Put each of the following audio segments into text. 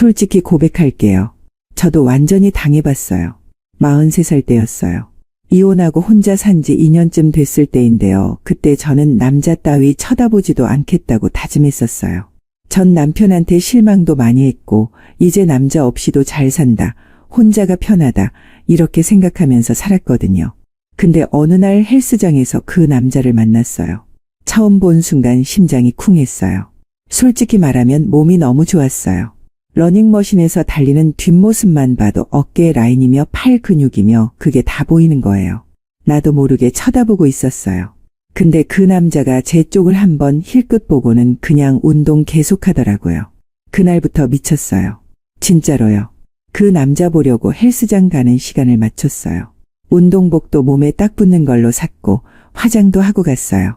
솔직히 고백할게요. 저도 완전히 당해봤어요. 43살 때였어요. 이혼하고 혼자 산 지 2년쯤 됐을 때인데요. 그때 저는 남자 따위 쳐다보지도 않겠다고 다짐했었어요. 전 남편한테 실망도 많이 했고 이제 남자 없이도 잘 산다, 혼자가 편하다 이렇게 생각하면서 살았거든요. 근데 어느 날 헬스장에서 그 남자를 만났어요. 처음 본 순간 심장이 쿵했어요. 솔직히 말하면 몸이 너무 좋았어요. 러닝머신에서 달리는 뒷모습만 봐도 어깨 라인이며 팔 근육이며 그게 다 보이는 거예요. 나도 모르게 쳐다보고 있었어요. 근데 그 남자가 제 쪽을 한번 힐끗 보고는 그냥 운동 계속하더라고요. 그날부터 미쳤어요. 진짜로요. 그 남자 보려고 헬스장 가는 시간을 맞췄어요. 운동복도 몸에 딱 붙는 걸로 샀고 화장도 하고 갔어요.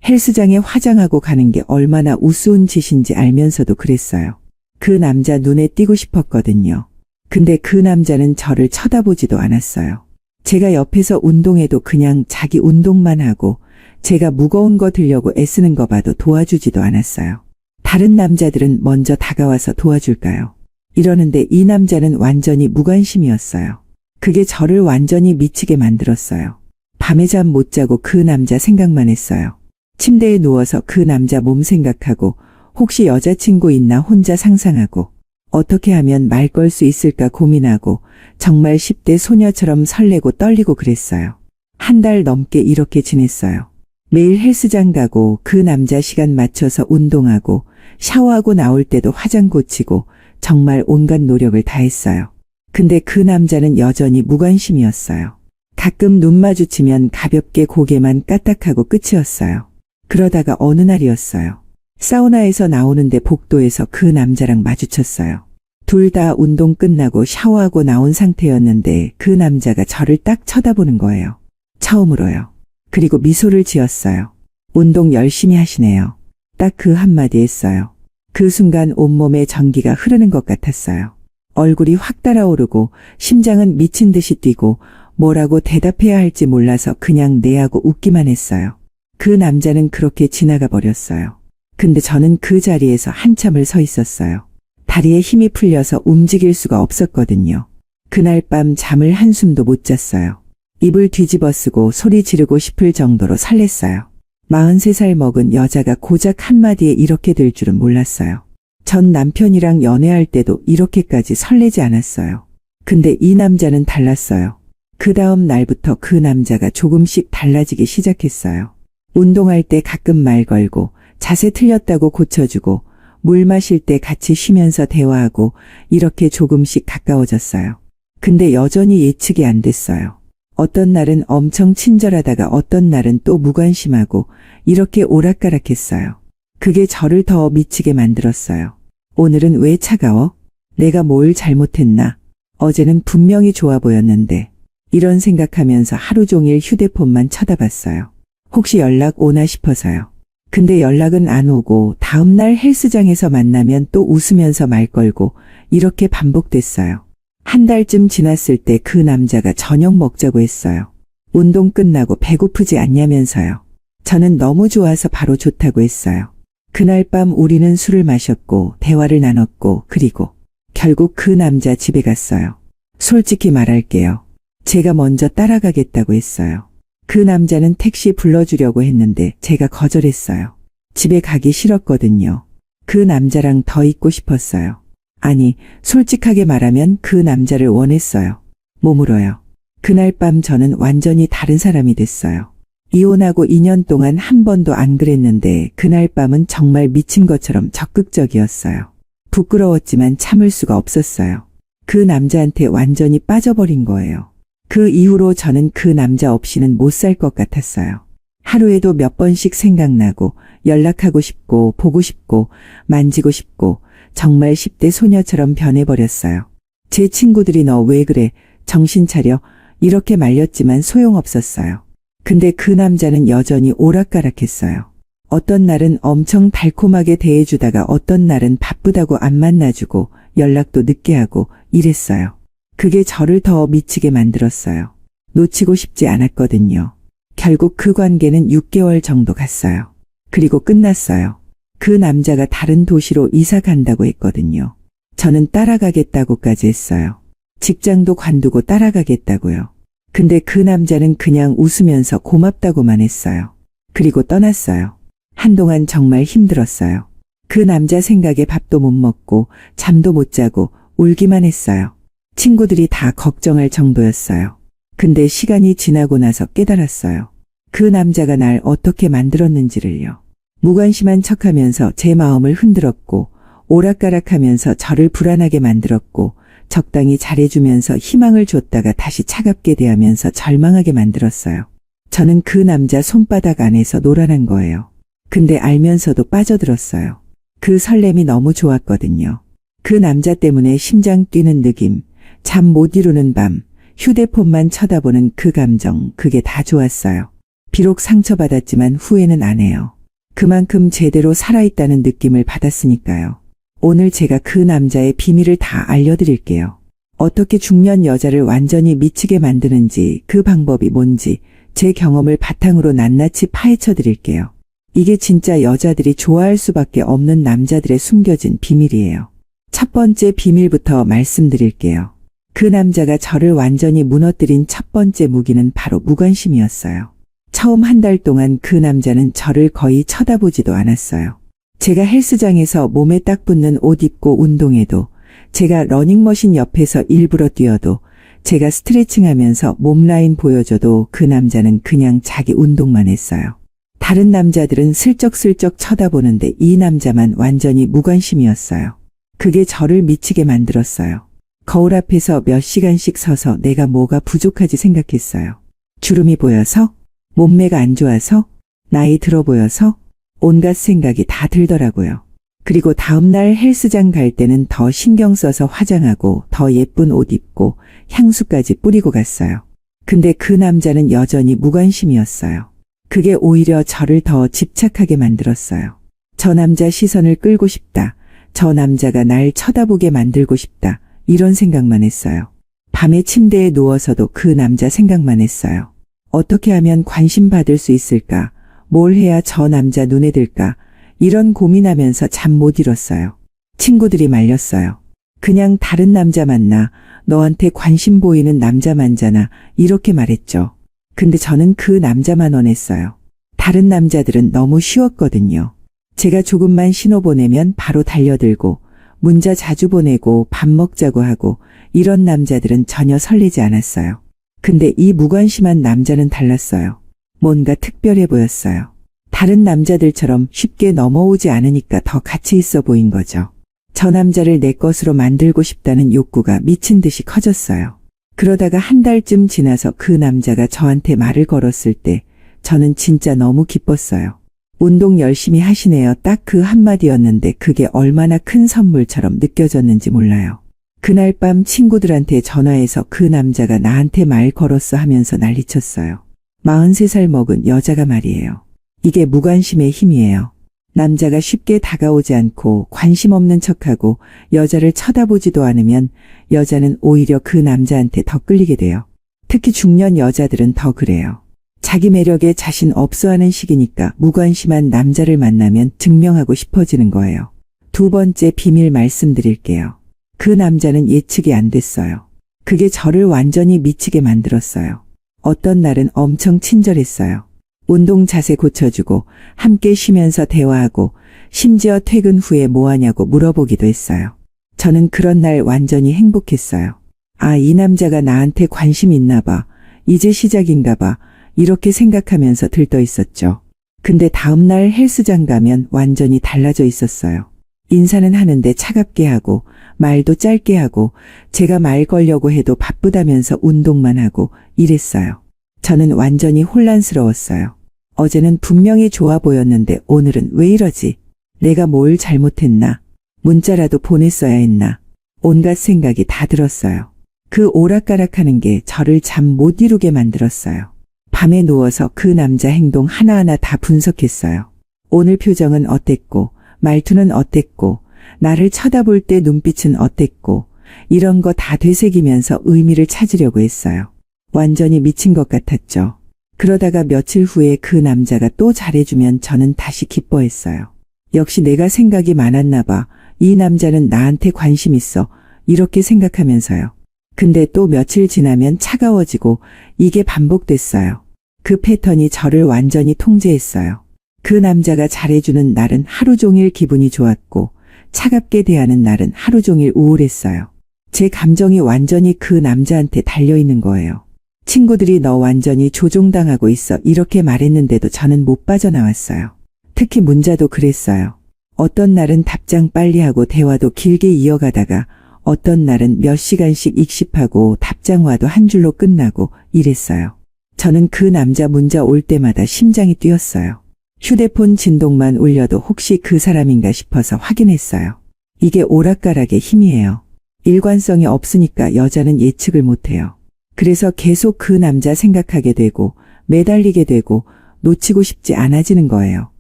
헬스장에 화장하고 가는 게 얼마나 우스운 짓인지 알면서도 그랬어요. 그 남자 눈에 띄고 싶었거든요. 근데 그 남자는 저를 쳐다보지도 않았어요. 제가 옆에서 운동해도 그냥 자기 운동만 하고 제가 무거운 거 들려고 애쓰는 거 봐도 도와주지도 않았어요. 다른 남자들은 먼저 다가와서 도와줄까요? 이러는데 이 남자는 완전히 무관심이었어요. 그게 저를 완전히 미치게 만들었어요. 밤에 잠 못 자고 그 남자 생각만 했어요. 침대에 누워서 그 남자 몸 생각하고 혹시 여자친구 있나 혼자 상상하고 어떻게 하면 말 걸 수 있을까 고민하고 정말 10대 소녀처럼 설레고 떨리고 그랬어요. 한 달 넘게 이렇게 지냈어요. 매일 헬스장 가고 그 남자 시간 맞춰서 운동하고 샤워하고 나올 때도 화장 고치고 정말 온갖 노력을 다했어요. 근데 그 남자는 여전히 무관심이었어요. 가끔 눈 마주치면 가볍게 고개만 까딱하고 끝이었어요. 그러다가 어느 날이었어요. 사우나에서 나오는데 복도에서 그 남자랑 마주쳤어요. 둘 다 운동 끝나고 샤워하고 나온 상태였는데 그 남자가 저를 딱 쳐다보는 거예요. 처음으로요. 그리고 미소를 지었어요. 운동 열심히 하시네요. 딱 그 한마디 했어요. 그 순간 온몸에 전기가 흐르는 것 같았어요. 얼굴이 확 달아오르고 심장은 미친 듯이 뛰고 뭐라고 대답해야 할지 몰라서 그냥 네 하고 웃기만 했어요. 그 남자는 그렇게 지나가 버렸어요. 근데 저는 그 자리에서 한참을 서 있었어요. 다리에 힘이 풀려서 움직일 수가 없었거든요. 그날 밤 잠을 한숨도 못 잤어요. 입을 뒤집어 쓰고 소리 지르고 싶을 정도로 설렜어요. 43살 먹은 여자가 고작 한마디에 이렇게 될 줄은 몰랐어요. 전 남편이랑 연애할 때도 이렇게까지 설레지 않았어요. 근데 이 남자는 달랐어요. 그 다음 날부터 그 남자가 조금씩 달라지기 시작했어요. 운동할 때 가끔 말 걸고 자세 틀렸다고 고쳐주고 물 마실 때 같이 쉬면서 대화하고 이렇게 조금씩 가까워졌어요. 근데 여전히 예측이 안 됐어요. 어떤 날은 엄청 친절하다가 어떤 날은 또 무관심하고 이렇게 오락가락했어요. 그게 저를 더 미치게 만들었어요. 오늘은 왜 차가워? 내가 뭘 잘못했나? 어제는 분명히 좋아 보였는데. 이런 생각하면서 하루 종일 휴대폰만 쳐다봤어요. 혹시 연락 오나 싶어서요. 근데 연락은 안 오고 다음날 헬스장에서 만나면 또 웃으면서 말 걸고 이렇게 반복됐어요. 한 달쯤 지났을 때 그 남자가 저녁 먹자고 했어요. 운동 끝나고 배고프지 않냐면서요. 저는 너무 좋아서 바로 좋다고 했어요. 그날 밤 우리는 술을 마셨고 대화를 나눴고 그리고 결국 그 남자 집에 갔어요. 솔직히 말할게요. 제가 먼저 따라가겠다고 했어요. 그 남자는 택시 불러주려고 했는데 제가 거절했어요. 집에 가기 싫었거든요. 그 남자랑 더 있고 싶었어요. 아니, 솔직하게 말하면 그 남자를 원했어요. 몸으로요. 그날 밤 저는 완전히 다른 사람이 됐어요. 이혼하고 2년 동안 한 번도 안 그랬는데 그날 밤은 정말 미친 것처럼 적극적이었어요. 부끄러웠지만 참을 수가 없었어요. 그 남자한테 완전히 빠져버린 거예요. 그 이후로 저는 그 남자 없이는 못 살 것 같았어요. 하루에도 몇 번씩 생각나고 연락하고 싶고 보고 싶고 만지고 싶고 정말 10대 소녀처럼 변해버렸어요. 제 친구들이 너 왜 그래? 정신 차려. 이렇게 말렸지만 소용없었어요. 근데 그 남자는 여전히 오락가락했어요. 어떤 날은 엄청 달콤하게 대해주다가 어떤 날은 바쁘다고 안 만나주고 연락도 늦게 하고 이랬어요. 그게 저를 더 미치게 만들었어요. 놓치고 싶지 않았거든요. 결국 그 관계는 6개월 정도 갔어요. 그리고 끝났어요. 그 남자가 다른 도시로 이사 간다고 했거든요. 저는 따라가겠다고까지 했어요. 직장도 관두고 따라가겠다고요. 근데 그 남자는 그냥 웃으면서 고맙다고만 했어요. 그리고 떠났어요. 한동안 정말 힘들었어요. 그 남자 생각에 밥도 못 먹고 잠도 못 자고 울기만 했어요. 친구들이 다 걱정할 정도였어요. 근데 시간이 지나고 나서 깨달았어요. 그 남자가 날 어떻게 만들었는지를요. 무관심한 척하면서 제 마음을 흔들었고 오락가락하면서 저를 불안하게 만들었고 적당히 잘해주면서 희망을 줬다가 다시 차갑게 대하면서 절망하게 만들었어요. 저는 그 남자 손바닥 안에서 노란한 거예요. 근데 알면서도 빠져들었어요. 그 설렘이 너무 좋았거든요. 그 남자 때문에 심장 뛰는 느낌, 잠 못 이루는 밤, 휴대폰만 쳐다보는 그 감정, 그게 다 좋았어요. 비록 상처받았지만 후회는 안 해요. 그만큼 제대로 살아있다는 느낌을 받았으니까요. 오늘 제가 그 남자의 비밀을 다 알려드릴게요. 어떻게 중년 여자를 완전히 미치게 만드는지, 그 방법이 뭔지 제 경험을 바탕으로 낱낱이 파헤쳐 드릴게요. 이게 진짜 여자들이 좋아할 수밖에 없는 남자들의 숨겨진 비밀이에요. 첫 번째 비밀부터 말씀드릴게요. 그 남자가 저를 완전히 무너뜨린 첫 번째 무기는 바로 무관심이었어요. 처음 한 달 동안 그 남자는 저를 거의 쳐다보지도 않았어요. 제가 헬스장에서 몸에 딱 붙는 옷 입고 운동해도, 제가 러닝머신 옆에서 일부러 뛰어도, 제가 스트레칭하면서 몸 라인 보여줘도 그 남자는 그냥 자기 운동만 했어요. 다른 남자들은 슬쩍슬쩍 쳐다보는데 이 남자만 완전히 무관심이었어요. 그게 저를 미치게 만들었어요. 거울 앞에서 몇 시간씩 서서 내가 뭐가 부족하지 생각했어요. 주름이 보여서? 몸매가 안 좋아서? 나이 들어 보여서? 온갖 생각이 다 들더라고요. 그리고 다음날 헬스장 갈 때는 더 신경 써서 화장하고 더 예쁜 옷 입고 향수까지 뿌리고 갔어요. 근데 그 남자는 여전히 무관심이었어요. 그게 오히려 저를 더 집착하게 만들었어요. 저 남자 시선을 끌고 싶다. 저 남자가 날 쳐다보게 만들고 싶다. 이런 생각만 했어요. 밤에 침대에 누워서도 그 남자 생각만 했어요. 어떻게 하면 관심 받을 수 있을까? 뭘 해야 저 남자 눈에 들까? 이런 고민하면서 잠 못 이뤘어요. 친구들이 말렸어요. 그냥 다른 남자 만나. 너한테 관심 보이는 남자 만잖아. 이렇게 말했죠. 근데 저는 그 남자만 원했어요. 다른 남자들은 너무 쉬웠거든요. 제가 조금만 신호 보내면 바로 달려들고 문자 자주 보내고 밥 먹자고 하고 이런 남자들은 전혀 설레지 않았어요. 근데 이 무관심한 남자는 달랐어요. 뭔가 특별해 보였어요. 다른 남자들처럼 쉽게 넘어오지 않으니까 더 가치 있어 보인 거죠. 저 남자를 내 것으로 만들고 싶다는 욕구가 미친 듯이 커졌어요. 그러다가 한 달쯤 지나서 그 남자가 저한테 말을 걸었을 때 저는 진짜 너무 기뻤어요. 운동 열심히 하시네요. 딱 그 한마디였는데 그게 얼마나 큰 선물처럼 느껴졌는지 몰라요. 그날 밤 친구들한테 전화해서 그 남자가 나한테 말 걸었어 하면서 난리쳤어요. 43살 먹은 여자가 말이에요. 이게 무관심의 힘이에요. 남자가 쉽게 다가오지 않고 관심 없는 척하고 여자를 쳐다보지도 않으면 여자는 오히려 그 남자한테 더 끌리게 돼요. 특히 중년 여자들은 더 그래요. 자기 매력에 자신 없어하는 시기니까 무관심한 남자를 만나면 증명하고 싶어지는 거예요. 두 번째 비밀 말씀드릴게요. 그 남자는 예측이 안 됐어요. 그게 저를 완전히 미치게 만들었어요. 어떤 날은 엄청 친절했어요. 운동 자세 고쳐주고 함께 쉬면서 대화하고 심지어 퇴근 후에 뭐 하냐고 물어보기도 했어요. 저는 그런 날 완전히 행복했어요. 아, 이 남자가 나한테 관심 있나 봐. 이제 시작인가 봐. 이렇게 생각하면서 들떠 있었죠. 근데 다음날 헬스장 가면 완전히 달라져 있었어요. 인사는 하는데 차갑게 하고 말도 짧게 하고 제가 말 걸려고 해도 바쁘다면서 운동만 하고 이랬어요. 저는 완전히 혼란스러웠어요. 어제는 분명히 좋아 보였는데 오늘은 왜 이러지? 내가 뭘 잘못했나? 문자라도 보냈어야 했나? 온갖 생각이 다 들었어요. 그 오락가락하는 게 저를 잠 못 이루게 만들었어요. 밤에 누워서 그 남자 행동 하나하나 다 분석했어요. 오늘 표정은 어땠고, 말투는 어땠고, 나를 쳐다볼 때 눈빛은 어땠고, 이런 거 다 되새기면서 의미를 찾으려고 했어요. 완전히 미친 것 같았죠. 그러다가 며칠 후에 그 남자가 또 잘해주면 저는 다시 기뻐했어요. 역시 내가 생각이 많았나 봐. 이 남자는 나한테 관심 있어. 이렇게 생각하면서요. 근데 또 며칠 지나면 차가워지고 이게 반복됐어요. 그 패턴이 저를 완전히 통제했어요. 그 남자가 잘해주는 날은 하루 종일 기분이 좋았고 차갑게 대하는 날은 하루 종일 우울했어요. 제 감정이 완전히 그 남자한테 달려있는 거예요. 친구들이 너 완전히 조종당하고 있어 이렇게 말했는데도 저는 못 빠져나왔어요. 특히 문자도 그랬어요. 어떤 날은 답장 빨리 하고 대화도 길게 이어가다가 어떤 날은 몇 시간씩 익십하고 답장 와도 한 줄로 끝나고 이랬어요. 저는 그 남자 문자 올 때마다 심장이 뛰었어요. 휴대폰 진동만 울려도 혹시 그 사람인가 싶어서 확인했어요. 이게 오락가락의 힘이에요. 일관성이 없으니까 여자는 예측을 못해요. 그래서 계속 그 남자 생각하게 되고 매달리게 되고 놓치고 싶지 않아지는 거예요.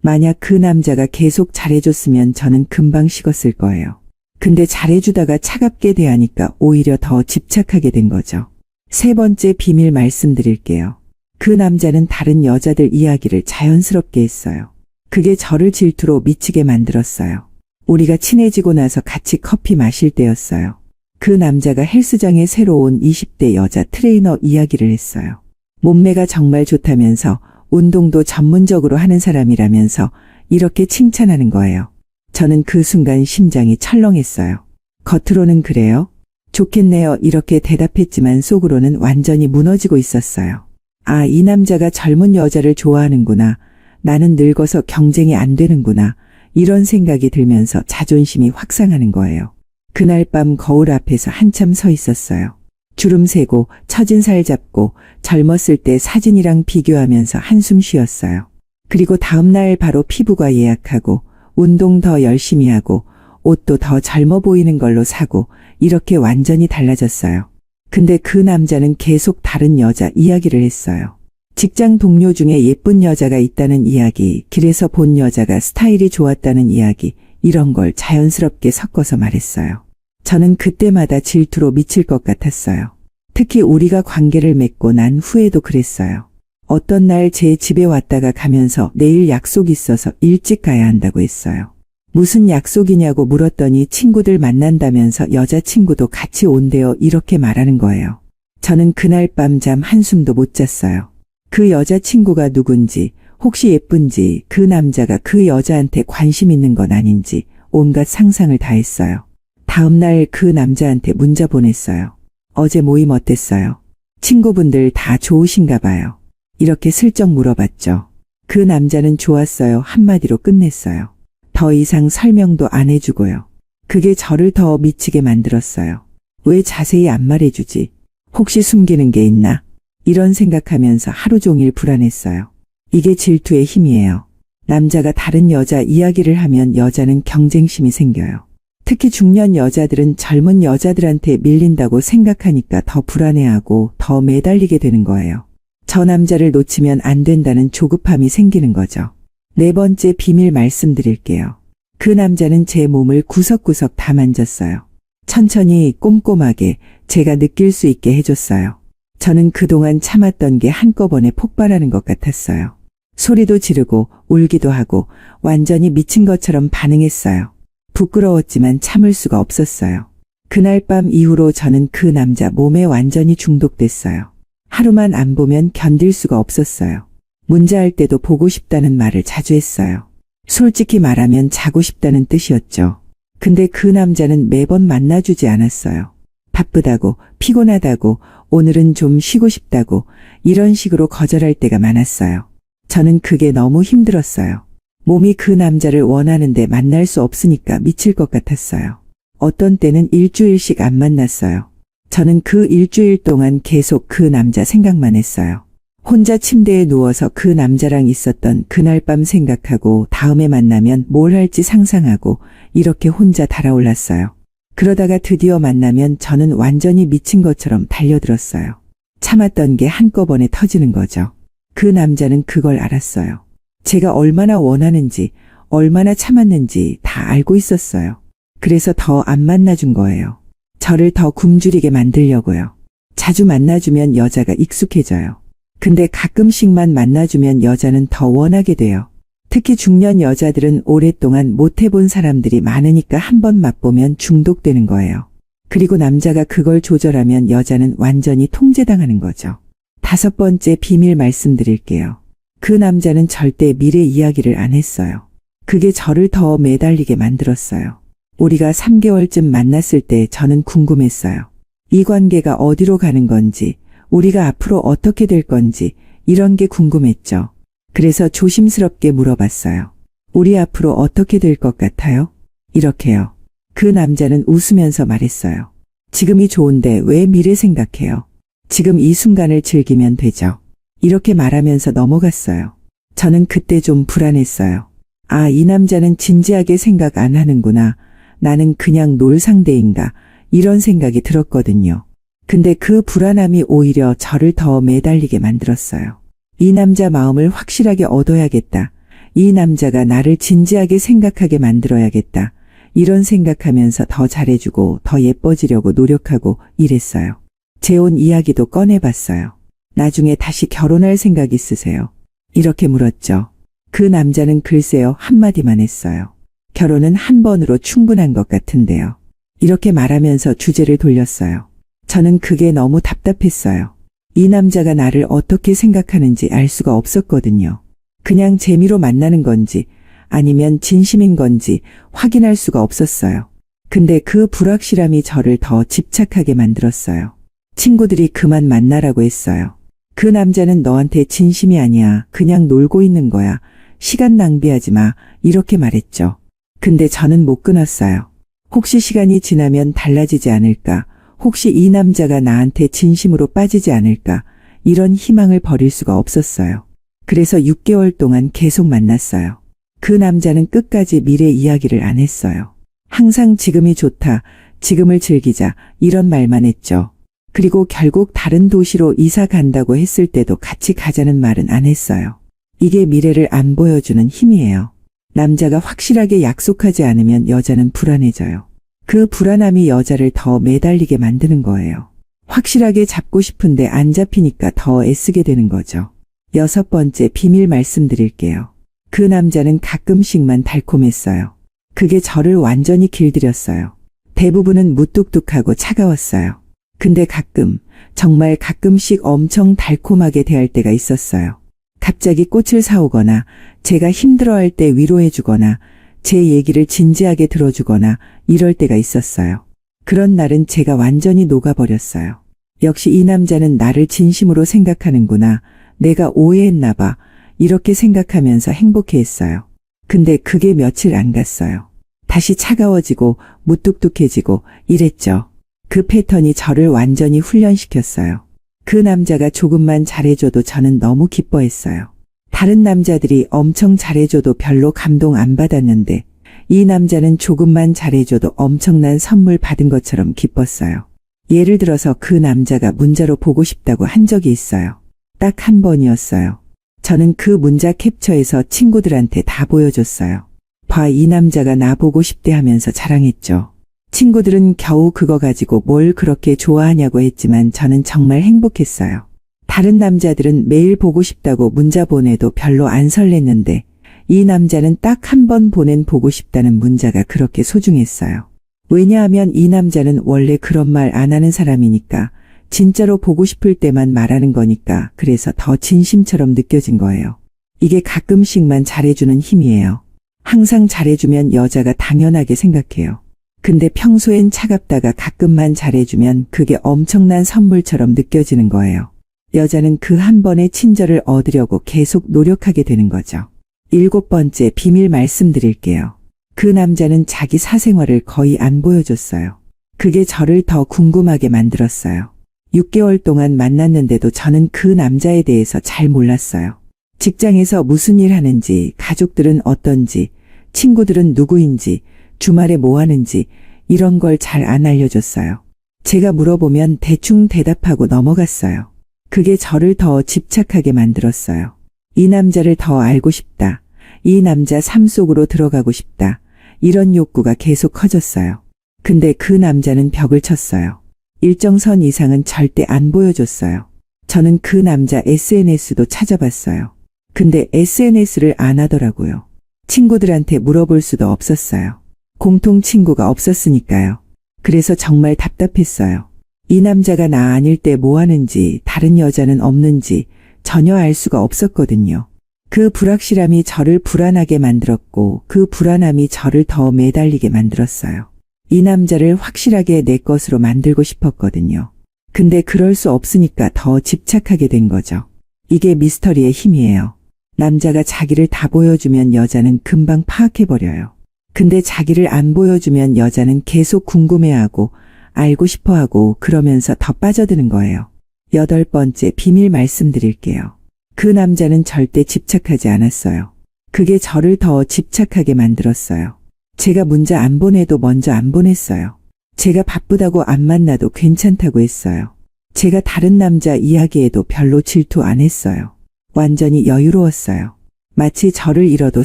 만약 그 남자가 계속 잘해줬으면 저는 금방 식었을 거예요. 근데 잘해주다가 차갑게 대하니까 오히려 더 집착하게 된 거죠. 세 번째 비밀 말씀드릴게요. 그 남자는 다른 여자들 이야기를 자연스럽게 했어요. 그게 저를 질투로 미치게 만들었어요. 우리가 친해지고 나서 같이 커피 마실 때였어요. 그 남자가 헬스장에 새로 온 20대 여자 트레이너 이야기를 했어요. 몸매가 정말 좋다면서 운동도 전문적으로 하는 사람이라면서 이렇게 칭찬하는 거예요. 저는 그 순간 심장이 철렁했어요. 겉으로는 그래요? 좋겠네요. 이렇게 대답했지만 속으로는 완전히 무너지고 있었어요. 아, 이 남자가 젊은 여자를 좋아하는구나. 나는 늙어서 경쟁이 안 되는구나. 이런 생각이 들면서 자존심이 확 상하는 거예요. 그날 밤 거울 앞에서 한참 서 있었어요. 주름 세고 처진 살 잡고 젊었을 때 사진이랑 비교하면서 한숨 쉬었어요. 그리고 다음날 바로 피부과 예약하고 운동 더 열심히 하고 옷도 더 젊어 보이는 걸로 사고 이렇게 완전히 달라졌어요. 근데 그 남자는 계속 다른 여자 이야기를 했어요. 직장 동료 중에 예쁜 여자가 있다는 이야기, 길에서 본 여자가 스타일이 좋았다는 이야기, 이런 걸 자연스럽게 섞어서 말했어요. 저는 그때마다 질투로 미칠 것 같았어요. 특히 우리가 관계를 맺고 난 후에도 그랬어요. 어떤 날 제 집에 왔다가 가면서 내일 약속 있어서 일찍 가야 한다고 했어요. 무슨 약속이냐고 물었더니 친구들 만난다면서 여자친구도 같이 온대요. 이렇게 말하는 거예요. 저는 그날 밤 잠 한숨도 못 잤어요. 그 여자친구가 누군지, 혹시 예쁜지, 그 남자가 그 여자한테 관심 있는 건 아닌지 온갖 상상을 다 했어요. 다음날 그 남자한테 문자 보냈어요. 어제 모임 어땠어요? 친구분들 다 좋으신가 봐요. 이렇게 슬쩍 물어봤죠. 그 남자는 좋았어요. 한마디로 끝냈어요. 더 이상 설명도 안 해주고요. 그게 저를 더 미치게 만들었어요. 왜 자세히 안 말해주지? 혹시 숨기는 게 있나? 이런 생각하면서 하루 종일 불안했어요. 이게 질투의 힘이에요. 남자가 다른 여자 이야기를 하면 여자는 경쟁심이 생겨요. 특히 중년 여자들은 젊은 여자들한테 밀린다고 생각하니까 더 불안해하고 더 매달리게 되는 거예요. 저 남자를 놓치면 안 된다는 조급함이 생기는 거죠. 네 번째 비밀 말씀드릴게요. 그 남자는 제 몸을 구석구석 다 만졌어요. 천천히 꼼꼼하게 제가 느낄 수 있게 해줬어요. 저는 그동안 참았던 게 한꺼번에 폭발하는 것 같았어요. 소리도 지르고 울기도 하고 완전히 미친 것처럼 반응했어요. 부끄러웠지만 참을 수가 없었어요. 그날 밤 이후로 저는 그 남자 몸에 완전히 중독됐어요. 하루만 안 보면 견딜 수가 없었어요. 문자할 때도 보고 싶다는 말을 자주 했어요. 솔직히 말하면 자고 싶다는 뜻이었죠. 근데 그 남자는 매번 만나주지 않았어요. 바쁘다고, 피곤하다고, 오늘은 좀 쉬고 싶다고 이런 식으로 거절할 때가 많았어요. 저는 그게 너무 힘들었어요. 몸이 그 남자를 원하는데 만날 수 없으니까 미칠 것 같았어요. 어떤 때는 일주일씩 안 만났어요. 저는 그 일주일 동안 계속 그 남자 생각만 했어요. 혼자 침대에 누워서 그 남자랑 있었던 그날 밤 생각하고 다음에 만나면 뭘 할지 상상하고 이렇게 혼자 달아올랐어요. 그러다가 드디어 만나면 저는 완전히 미친 것처럼 달려들었어요. 참았던 게 한꺼번에 터지는 거죠. 그 남자는 그걸 알았어요. 제가 얼마나 원하는지, 얼마나 참았는지 다 알고 있었어요. 그래서 더 안 만나준 거예요. 저를 더 굶주리게 만들려고요. 자주 만나주면 여자가 익숙해져요. 근데 가끔씩만 만나주면 여자는 더 원하게 돼요. 특히 중년 여자들은 오랫동안 못 해본 사람들이 많으니까 한번 맛보면 중독되는 거예요. 그리고 남자가 그걸 조절하면 여자는 완전히 통제당하는 거죠. 5번째 비밀 말씀드릴게요. 그 남자는 절대 미래 이야기를 안 했어요. 그게 저를 더 매달리게 만들었어요. 우리가 3개월쯤 만났을 때 저는 궁금했어요. 이 관계가 어디로 가는 건지, 우리가 앞으로 어떻게 될 건지 이런 게 궁금했죠. 그래서 조심스럽게 물어봤어요. 우리 앞으로 어떻게 될 것 같아요? 이렇게요. 그 남자는 웃으면서 말했어요. 지금이 좋은데 왜 미래 생각해요? 지금 이 순간을 즐기면 되죠. 이렇게 말하면서 넘어갔어요. 저는 그때 좀 불안했어요. 아, 이 남자는 진지하게 생각 안 하는구나. 나는 그냥 놀 상대인가. 이런 생각이 들었거든요. 근데 그 불안함이 오히려 저를 더 매달리게 만들었어요. 이 남자 마음을 확실하게 얻어야겠다. 이 남자가 나를 진지하게 생각하게 만들어야겠다. 이런 생각하면서 더 잘해주고 더 예뻐지려고 노력하고 이랬어요. 재혼 이야기도 꺼내봤어요. 나중에 다시 결혼할 생각 있으세요? 이렇게 물었죠. 그 남자는 글쎄요 한마디만 했어요. 결혼은 한 번으로 충분한 것 같은데요. 이렇게 말하면서 주제를 돌렸어요. 저는 그게 너무 답답했어요. 이 남자가 나를 어떻게 생각하는지 알 수가 없었거든요. 그냥 재미로 만나는 건지 아니면 진심인 건지 확인할 수가 없었어요. 근데 그 불확실함이 저를 더 집착하게 만들었어요. 친구들이 그만 만나라고 했어요. 그 남자는 너한테 진심이 아니야. 그냥 놀고 있는 거야. 시간 낭비하지 마. 이렇게 말했죠. 근데 저는 못 끊었어요. 혹시 시간이 지나면 달라지지 않을까? 혹시 이 남자가 나한테 진심으로 빠지지 않을까? 이런 희망을 버릴 수가 없었어요. 그래서 6개월 동안 계속 만났어요. 그 남자는 끝까지 미래 이야기를 안 했어요. 항상 지금이 좋다, 지금을 즐기자 이런 말만 했죠. 그리고 결국 다른 도시로 이사 간다고 했을 때도 같이 가자는 말은 안 했어요. 이게 미래를 안 보여주는 힘이에요. 남자가 확실하게 약속하지 않으면 여자는 불안해져요. 그 불안함이 여자를 더 매달리게 만드는 거예요. 확실하게 잡고 싶은데 안 잡히니까 더 애쓰게 되는 거죠. 6번째 비밀 말씀드릴게요. 그 남자는 가끔씩만 달콤했어요. 그게 저를 완전히 길들였어요. 대부분은 무뚝뚝하고 차가웠어요. 근데 가끔, 정말 가끔씩 엄청 달콤하게 대할 때가 있었어요. 갑자기 꽃을 사오거나, 제가 힘들어할 때 위로해주거나, 제 얘기를 진지하게 들어주거나 이럴 때가 있었어요. 그런 날은 제가 완전히 녹아버렸어요. 역시 이 남자는 나를 진심으로 생각하는구나. 내가 오해했나 봐. 이렇게 생각하면서 행복해했어요. 근데 그게 며칠 안 갔어요. 다시 차가워지고 무뚝뚝해지고 이랬죠. 그 패턴이 저를 완전히 훈련시켰어요. 그 남자가 조금만 잘해줘도 저는 너무 기뻐했어요. 다른 남자들이 엄청 잘해줘도 별로 감동 안 받았는데 이 남자는 조금만 잘해줘도 엄청난 선물 받은 것처럼 기뻤어요. 예를 들어서 그 남자가 문자로 보고 싶다고 한 적이 있어요. 딱 한 번이었어요. 저는 그 문자 캡처해서 친구들한테 다 보여줬어요. 봐, 이 남자가 나 보고 싶대 하면서 자랑했죠. 친구들은 겨우 그거 가지고 뭘 그렇게 좋아하냐고 했지만 저는 정말 행복했어요. 다른 남자들은 매일 보고 싶다고 문자 보내도 별로 안 설렜는데 이 남자는 딱 한 번 보낸 보고 싶다는 문자가 그렇게 소중했어요. 왜냐하면 이 남자는 원래 그런 말 안 하는 사람이니까 진짜로 보고 싶을 때만 말하는 거니까 그래서 더 진심처럼 느껴진 거예요. 이게 가끔씩만 잘해주는 힘이에요. 항상 잘해주면 여자가 당연하게 생각해요. 근데 평소엔 차갑다가 가끔만 잘해주면 그게 엄청난 선물처럼 느껴지는 거예요. 여자는 그 한 번의 친절을 얻으려고 계속 노력하게 되는 거죠. 7번째 비밀 말씀드릴게요. 그 남자는 자기 사생활을 거의 안 보여줬어요. 그게 저를 더 궁금하게 만들었어요. 6개월 동안 만났는데도 저는 그 남자에 대해서 잘 몰랐어요. 직장에서 무슨 일 하는지, 가족들은 어떤지, 친구들은 누구인지, 주말에 뭐 하는지 이런 걸 잘 안 알려줬어요. 제가 물어보면 대충 대답하고 넘어갔어요. 그게 저를 더 집착하게 만들었어요. 이 남자를 더 알고 싶다. 이 남자 삶 속으로 들어가고 싶다. 이런 욕구가 계속 커졌어요. 근데 그 남자는 벽을 쳤어요. 일정선 이상은 절대 안 보여줬어요. 저는 그 남자 SNS도 찾아봤어요. 근데 SNS를 안 하더라고요. 친구들한테 물어볼 수도 없었어요. 공통 친구가 없었으니까요. 그래서 정말 답답했어요. 이 남자가 나 아닐 때 뭐 하는지, 다른 여자는 없는지 전혀 알 수가 없었거든요. 그 불확실함이 저를 불안하게 만들었고 그 불안함이 저를 더 매달리게 만들었어요. 이 남자를 확실하게 내 것으로 만들고 싶었거든요. 근데 그럴 수 없으니까 더 집착하게 된 거죠. 이게 미스터리의 힘이에요. 남자가 자기를 다 보여주면 여자는 금방 파악해버려요. 근데 자기를 안 보여주면 여자는 계속 궁금해하고 알고 싶어하고 그러면서 더 빠져드는 거예요. 8번째 비밀 말씀드릴게요. 그 남자는 절대 집착하지 않았어요. 그게 저를 더 집착하게 만들었어요. 제가 문자 안 보내도 먼저 안 보냈어요. 제가 바쁘다고 안 만나도 괜찮다고 했어요. 제가 다른 남자 이야기에도 별로 질투 안 했어요. 완전히 여유로웠어요. 마치 저를 잃어도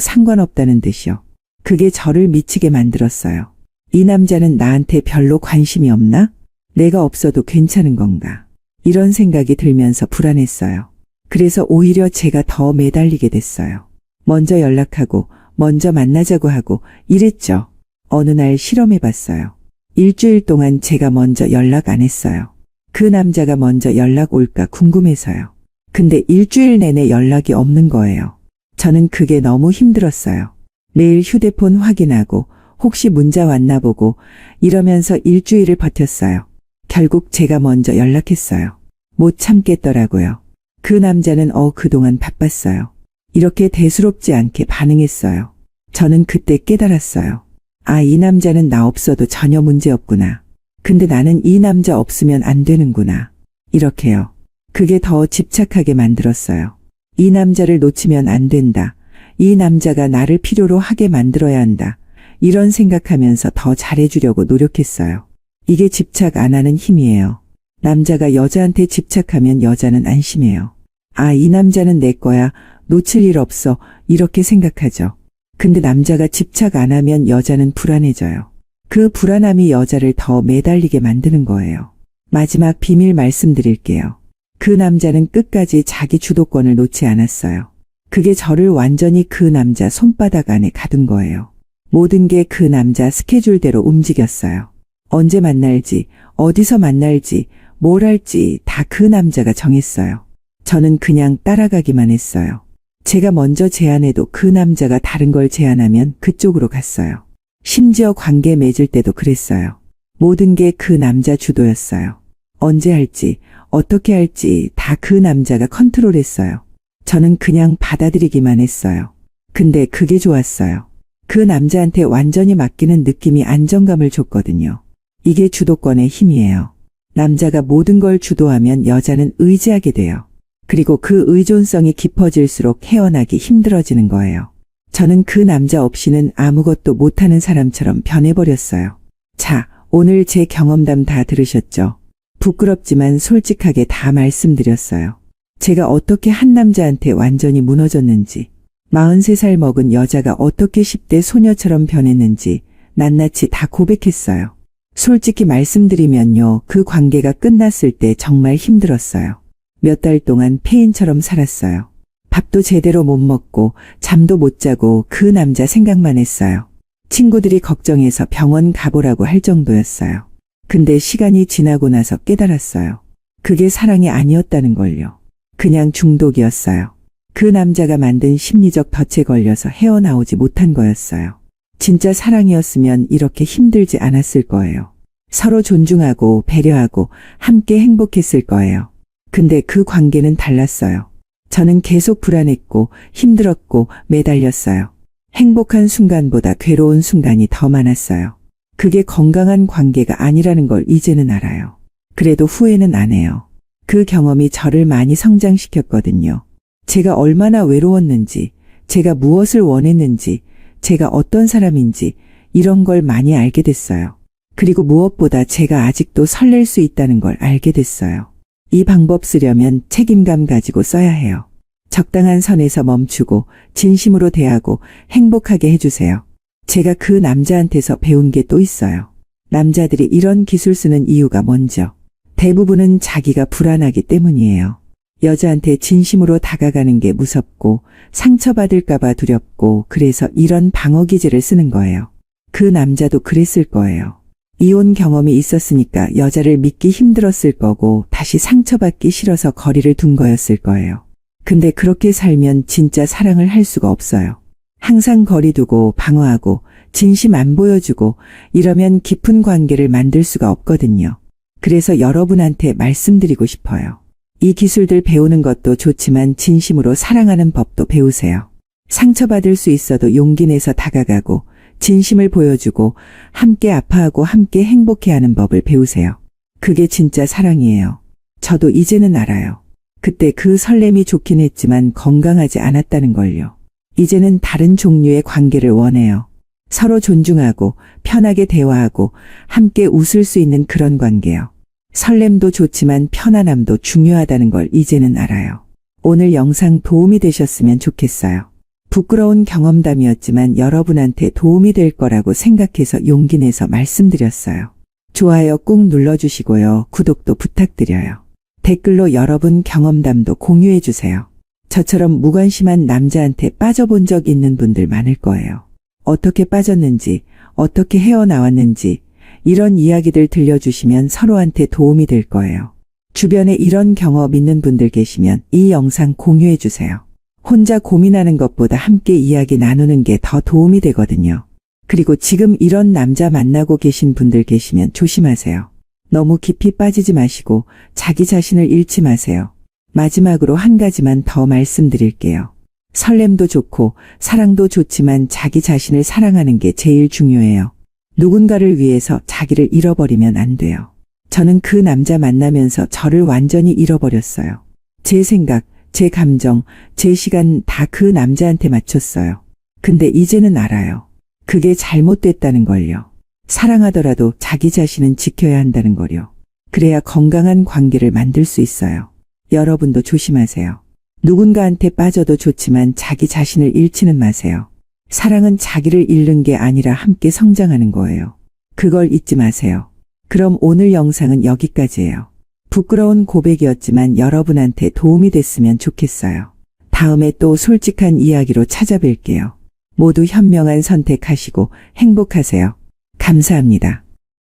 상관없다는 듯이요. 그게 저를 미치게 만들었어요. 이 남자는 나한테 별로 관심이 없나? 내가 없어도 괜찮은 건가? 이런 생각이 들면서 불안했어요. 그래서 오히려 제가 더 매달리게 됐어요. 먼저 연락하고 먼저 만나자고 하고 이랬죠. 어느 날 실험해봤어요. 일주일 동안 제가 먼저 연락 안 했어요. 그 남자가 먼저 연락 올까 궁금해서요. 근데 일주일 내내 연락이 없는 거예요. 저는 그게 너무 힘들었어요. 매일 휴대폰 확인하고 혹시 문자 왔나 보고 이러면서 일주일을 버텼어요. 결국 제가 먼저 연락했어요. 못 참겠더라고요. 그 남자는 그동안 바빴어요. 이렇게 대수롭지 않게 반응했어요. 저는 그때 깨달았어요. 아, 이 남자는 나 없어도 전혀 문제없구나. 근데 나는 이 남자 없으면 안 되는구나. 이렇게요. 그게 더 집착하게 만들었어요. 이 남자를 놓치면 안 된다. 이 남자가 나를 필요로 하게 만들어야 한다. 이런 생각하면서 더 잘해주려고 노력했어요. 이게 집착 안 하는 힘이에요. 남자가 여자한테 집착하면 여자는 안심해요. 아, 이 남자는 내 거야. 놓칠 일 없어. 이렇게 생각하죠. 근데 남자가 집착 안 하면 여자는 불안해져요. 그 불안함이 여자를 더 매달리게 만드는 거예요. 마지막 비밀 말씀드릴게요. 그 남자는 끝까지 자기 주도권을 놓지 않았어요. 그게 저를 완전히 그 남자 손바닥 안에 가둔 거예요. 모든 게 그 남자 스케줄대로 움직였어요. 언제 만날지, 어디서 만날지, 뭘 할지 다 그 남자가 정했어요. 저는 그냥 따라가기만 했어요. 제가 먼저 제안해도 그 남자가 다른 걸 제안하면 그쪽으로 갔어요. 심지어 관계 맺을 때도 그랬어요. 모든 게 그 남자 주도였어요. 언제 할지, 어떻게 할지 다 그 남자가 컨트롤했어요. 저는 그냥 받아들이기만 했어요. 근데 그게 좋았어요. 그 남자한테 완전히 맡기는 느낌이 안정감을 줬거든요. 이게 주도권의 힘이에요. 남자가 모든 걸 주도하면 여자는 의지하게 돼요. 그리고 그 의존성이 깊어질수록 헤어나기 힘들어지는 거예요. 저는 그 남자 없이는 아무것도 못하는 사람처럼 변해버렸어요. 자, 오늘 제 경험담 다 들으셨죠? 부끄럽지만 솔직하게 다 말씀드렸어요. 제가 어떻게 한 남자한테 완전히 무너졌는지, 43살 먹은 여자가 어떻게 10대 소녀처럼 변했는지 낱낱이 다 고백했어요. 솔직히 말씀드리면요, 그 관계가 끝났을 때 정말 힘들었어요. 몇 달 동안 폐인처럼 살았어요. 밥도 제대로 못 먹고 잠도 못 자고 그 남자 생각만 했어요. 친구들이 걱정해서 병원 가보라고 할 정도였어요. 근데 시간이 지나고 나서 깨달았어요. 그게 사랑이 아니었다는 걸요. 그냥 중독이었어요. 그 남자가 만든 심리적 덫에 걸려서 헤어나오지 못한 거였어요. 진짜 사랑이었으면 이렇게 힘들지 않았을 거예요. 서로 존중하고 배려하고 함께 행복했을 거예요. 근데 그 관계는 달랐어요. 저는 계속 불안했고 힘들었고 매달렸어요. 행복한 순간보다 괴로운 순간이 더 많았어요. 그게 건강한 관계가 아니라는 걸 이제는 알아요. 그래도 후회는 안 해요. 그 경험이 저를 많이 성장시켰거든요. 제가 얼마나 외로웠는지, 제가 무엇을 원했는지, 제가 어떤 사람인지 이런 걸 많이 알게 됐어요. 그리고 무엇보다 제가 아직도 설렐 수 있다는 걸 알게 됐어요. 이 방법 쓰려면 책임감 가지고 써야 해요. 적당한 선에서 멈추고 진심으로 대하고 행복하게 해주세요. 제가 그 남자한테서 배운 게 또 있어요. 남자들이 이런 기술 쓰는 이유가 뭔죠? 대부분은 자기가 불안하기 때문이에요. 여자한테 진심으로 다가가는 게 무섭고 상처받을까봐 두렵고 그래서 이런 방어 기제를 쓰는 거예요. 그 남자도 그랬을 거예요. 이혼 경험이 있었으니까 여자를 믿기 힘들었을 거고 다시 상처받기 싫어서 거리를 둔 거였을 거예요. 근데 그렇게 살면 진짜 사랑을 할 수가 없어요. 항상 거리 두고 방어하고 진심 안 보여주고 이러면 깊은 관계를 만들 수가 없거든요. 그래서 여러분한테 말씀드리고 싶어요. 이 기술들 배우는 것도 좋지만 진심으로 사랑하는 법도 배우세요. 상처받을 수 있어도 용기 내서 다가가고 진심을 보여주고 함께 아파하고 함께 행복해하는 법을 배우세요. 그게 진짜 사랑이에요. 저도 이제는 알아요. 그때 그 설렘이 좋긴 했지만 건강하지 않았다는 걸요. 이제는 다른 종류의 관계를 원해요. 서로 존중하고 편하게 대화하고 함께 웃을 수 있는 그런 관계요. 설렘도 좋지만 편안함도 중요하다는 걸 이제는 알아요. 오늘 영상 도움이 되셨으면 좋겠어요. 부끄러운 경험담이었지만 여러분한테 도움이 될 거라고 생각해서 용기 내서 말씀드렸어요. 좋아요 꾹 눌러주시고요. 구독도 부탁드려요. 댓글로 여러분 경험담도 공유해주세요. 저처럼 무관심한 남자한테 빠져본 적 있는 분들 많을 거예요. 어떻게 빠졌는지, 어떻게 헤어나왔는지 이런 이야기들 들려주시면 서로한테 도움이 될 거예요. 주변에 이런 경험 있는 분들 계시면 이 영상 공유해주세요. 혼자 고민하는 것보다 함께 이야기 나누는 게 더 도움이 되거든요. 그리고 지금 이런 남자 만나고 계신 분들 계시면 조심하세요. 너무 깊이 빠지지 마시고 자기 자신을 잃지 마세요. 마지막으로 한 가지만 더 말씀드릴게요. 설렘도 좋고 사랑도 좋지만 자기 자신을 사랑하는 게 제일 중요해요. 누군가를 위해서 자기를 잃어버리면 안 돼요. 저는 그 남자 만나면서 저를 완전히 잃어버렸어요. 제 생각, 제 감정, 제 시간 다 그 남자한테 맞췄어요. 근데 이제는 알아요. 그게 잘못됐다는 걸요. 사랑하더라도 자기 자신은 지켜야 한다는 걸요. 그래야 건강한 관계를 만들 수 있어요. 여러분도 조심하세요. 누군가한테 빠져도 좋지만 자기 자신을 잃지는 마세요. 사랑은 자기를 잃는 게 아니라 함께 성장하는 거예요. 그걸 잊지 마세요. 그럼 오늘 영상은 여기까지예요. 부끄러운 고백이었지만 여러분한테 도움이 됐으면 좋겠어요. 다음에 또 솔직한 이야기로 찾아뵐게요. 모두 현명한 선택하시고 행복하세요. 감사합니다.